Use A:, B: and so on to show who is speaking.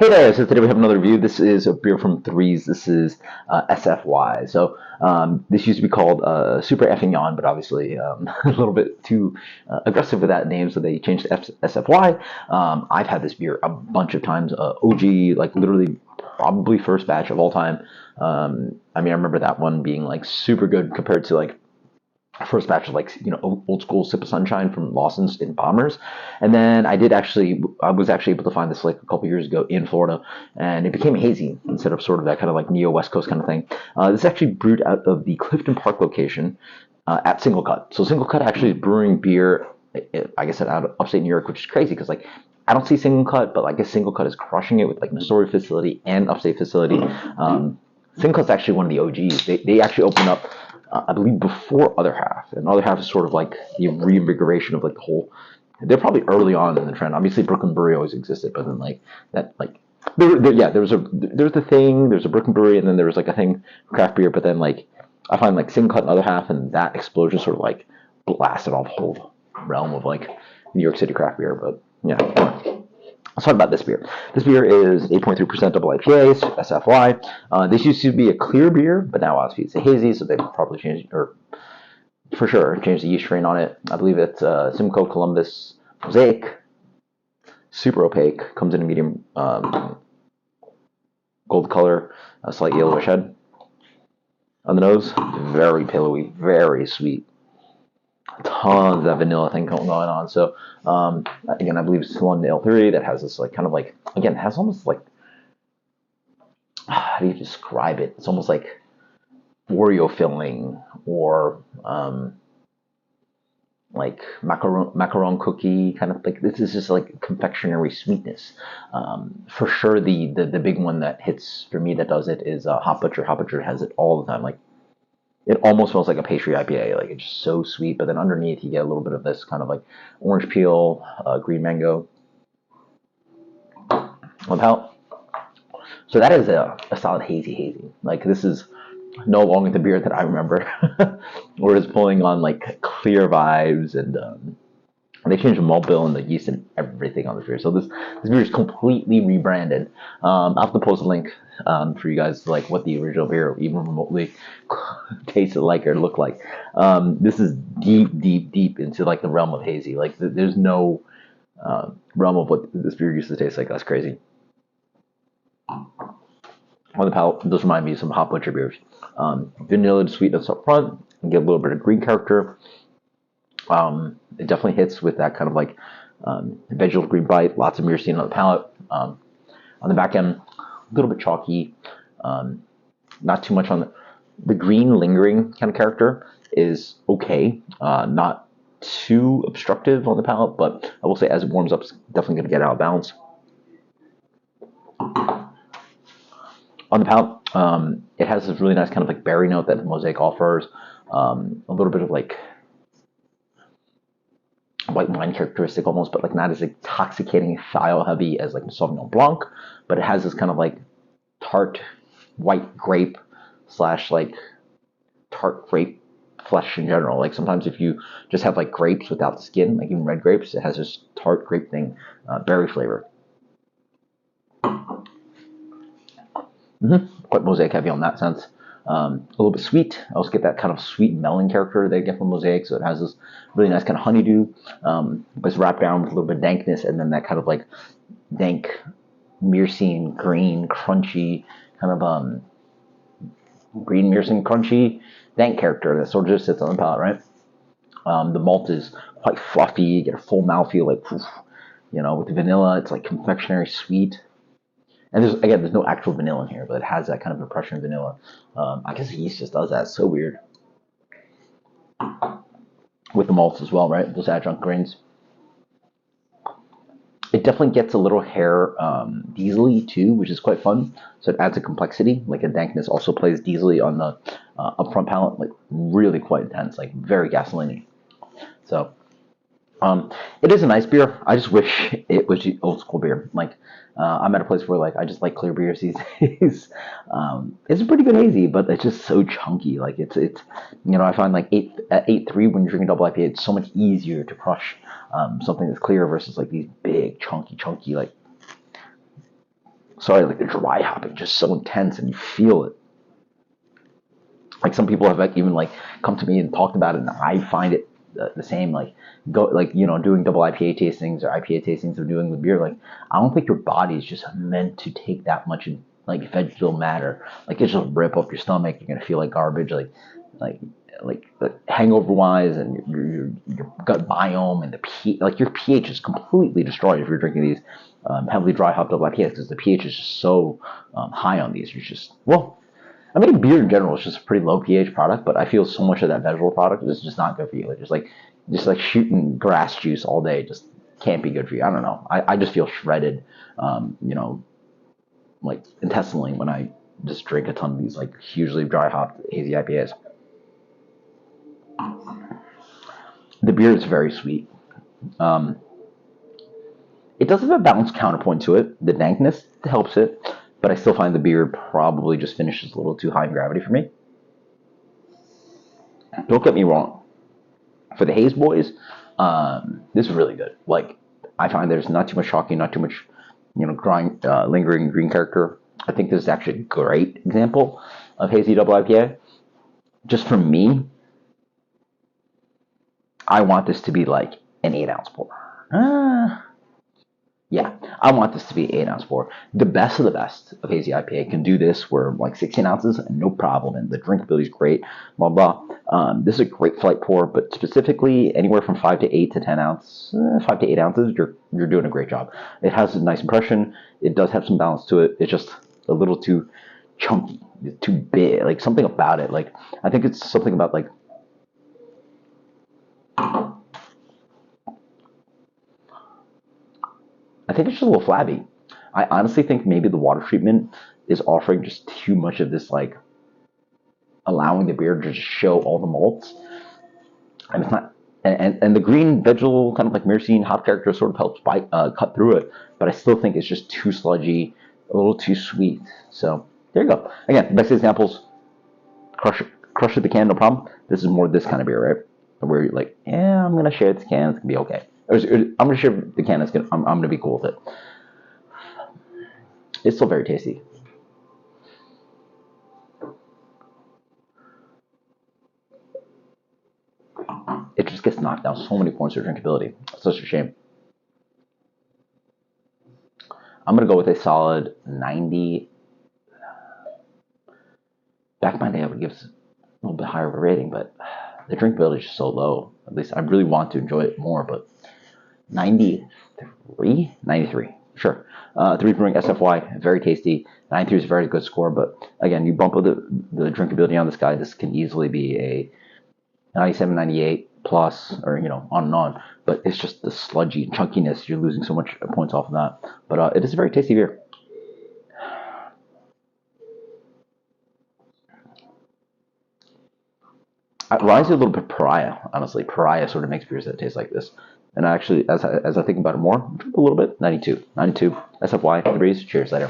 A: Hey there, so today we have another review. This is a beer from Threes. This is SFY. So this used to be called Super Effing Yawn, but obviously a little bit too aggressive with that name, so they changed to SFY. I've had this beer a bunch of times. OG, like literally probably first batch of all time. I mean, I remember that one being like super good compared to like first batch of like old school Sip of Sunshine from Lawson's in Bombers, and then I was actually able to find this like a couple years ago in Florida, and it became hazy instead of sort of that kind of like neo West Coast kind of thing. This is actually brewed out of the Clifton Park location at Single Cut. So Single Cut actually is brewing beer, like I said, out of upstate New York, which is crazy because like I don't see Single Cut, but I guess Single Cut is crushing it with like Missouri facility and upstate facility. Single Cut's actually one of the OGs. They actually opened up, I believe, before Other Half, and Other Half is sort of like the reinvigoration of like the whole. They're probably early on in the trend. Obviously, Brooklyn Brewery always existed, but then like that, like there's the thing. There's a Brooklyn Brewery, and then there was like a thing for craft beer. But then like I find like Single Cut and Other Half, and that explosion sort of like blasted off the whole realm of like New York City craft beer. But yeah, anyway. Let's talk about this beer. This beer is 8.3% double IPA, SFY. This used to be a clear beer, but now obviously it's a hazy, so they've probably changed, or for sure, changed the yeast strain on it. I believe it's Simcoe Columbus Mosaic, super opaque, comes in a medium gold color, a slight yellowish head. On the nose, very pillowy, very sweet. Tons of that vanilla thing going on. So again, I believe it's one L3 that has this like kind of like, again, it has almost like, how do you describe it? It's almost like Oreo filling or like macaron cookie kind of like. This is just like confectionery sweetness. For sure, the big one that hits for me that does it is Hot Butcher. Hot Butcher has it all the time. Like it almost smells like a pastry IPA. Like it's just so sweet, but then underneath you get a little bit of this kind of like orange peel, green mango on the palate. So that is a solid hazy. Like this is no longer the beer that I remember, or is pulling on like clear vibes, and they changed the malt bill and the yeast and everything on the beer. So this beer is completely rebranded. I'll have to post a link for you guys to like what the original beer even remotely tasted like or looked like. This is deep into like the realm of hazy. Like there's no realm of what this beer used to taste like. That's crazy. On the palate, those remind me of some Hot Butcher beers. Vanilla sweetness up front, and get a little bit of green character. It definitely hits with that kind of like vegetable green bite, lots of myrcene on the palate. On the back end, a little bit chalky, not too much on the green lingering kind of character is okay, not too obstructive on the palate, but I will say as it warms up, it's definitely going to get out of balance. On the palate, it has this really nice kind of like berry note that the Mosaic offers, a little bit of like white wine characteristic almost, but like not as intoxicating style heavy as like the Sauvignon Blanc, but it has this kind of like tart white grape slash like tart grape flesh in general. Like sometimes if you just have like grapes without the skin, like even red grapes, it has this tart grape thing, berry flavor. Quite Mosaic heavy on that sense. A little bit sweet. I also get that kind of sweet melon character they get from Mosaic, so it has this really nice kind of honeydew, but it's wrapped down with a little bit of dankness, and then that kind of like dank, myrcene, green, crunchy, kind of green myrcene, crunchy, dank character that sort of just sits on the palate, right? The malt is quite fluffy. You get a full mouthfeel, like, with the vanilla, it's like confectionery sweet. And there's no actual vanilla in here, but it has that kind of impression of vanilla. I guess the yeast just does that. It's so weird. With the malts as well, right? Those adjunct grains. It definitely gets a little hair diesely too, which is quite fun. So it adds a complexity. Like a dankness also plays diesely on the upfront palate, like really quite intense, like very gasoline-y. So it is a nice beer. I just wish it was old school beer. Like I'm at a place where like I just like clear beers these days. It's a pretty good hazy, but it's just so chunky. Like it's I find like 8.3 when you're drinking double IPA, it's so much easier to crush something that's clear versus like these big chunky like sorry, like the dry hopping just so intense and you feel it. Like some people have like even like come to me and talked about it, and I find it the same. Like go like doing double IPA tastings or IPA tastings or doing the beer. Like I don't think your body is just meant to take that much like vegetal matter. Like it's just rip up your stomach. You're gonna feel like garbage. Like like hangover wise and your gut biome and the pH, like your pH is completely destroyed if you're drinking these heavily dry hopped double IPAs because the pH is just so high on these. You're just I mean, beer in general is just a pretty low pH product, but I feel so much of that vegetable product is just not good for you. It's just like shooting grass juice all day just can't be good for you. I don't know. I just feel shredded, like intestinally when I just drink a ton of these like hugely dry hopped hazy IPAs. The beer is very sweet. It does have a balanced counterpoint to it. The dankness helps it, but I still find the beer probably just finishes a little too high in gravity for me. Don't get me wrong. For the Haze Boys, this is really good. Like, I find there's not too much shocking, not too much, lingering green character. I think this is actually a great example of hazy double IPA. Just for me, I want this to be like an 8-ounce pour. Yeah, I want this to be 8-ounce pour. The best of the best of hazy IPA can do this where like 16 ounces, no problem, and the drinkability is great, blah, blah. This is a great flight pour, but specifically anywhere from 5 to 8 to 10 ounce, 5 to 8 ounces, you're doing a great job. It has a nice impression. It does have some balance to it. It's just a little too chunky, too big, like something about it. Like, I think it's something about like, I think it's just a little flabby. I honestly think maybe the water treatment is offering just too much of this, like allowing the beer to just show all the malts, and it's not. And the green vegetal kind of like myrcene hop character sort of helps cut through it, but I still think it's just too sludgy, a little too sweet. So there you go. Again, best examples: crush it the can, no problem. This is more this kind of beer, right? Where you're like, yeah, I'm gonna share this can, it's gonna be okay. I'm gonna share the can, I'm gonna be cool with it. It's still very tasty. It just gets knocked down so many points of drinkability. It's such a shame. I'm gonna go with a solid 90. Back in my day, I would give it a little bit higher of a rating, but the drinkability is just so low. At least I really want to enjoy it more, but 93? 93, sure. 3 Brewing SFY, very tasty. 93 is a very good score, but again, you bump up the drinkability on this guy, this can easily be a 97, 98 plus, or on and on. But it's just the sludgy chunkiness. You're losing so much points off of that. But it is a very tasty beer. It reminds me a little bit of Pariah, honestly. Pariah sort of makes beers that taste like this. And actually, as I think about it more, a little bit, 92. SFY, 3s, cheers, later.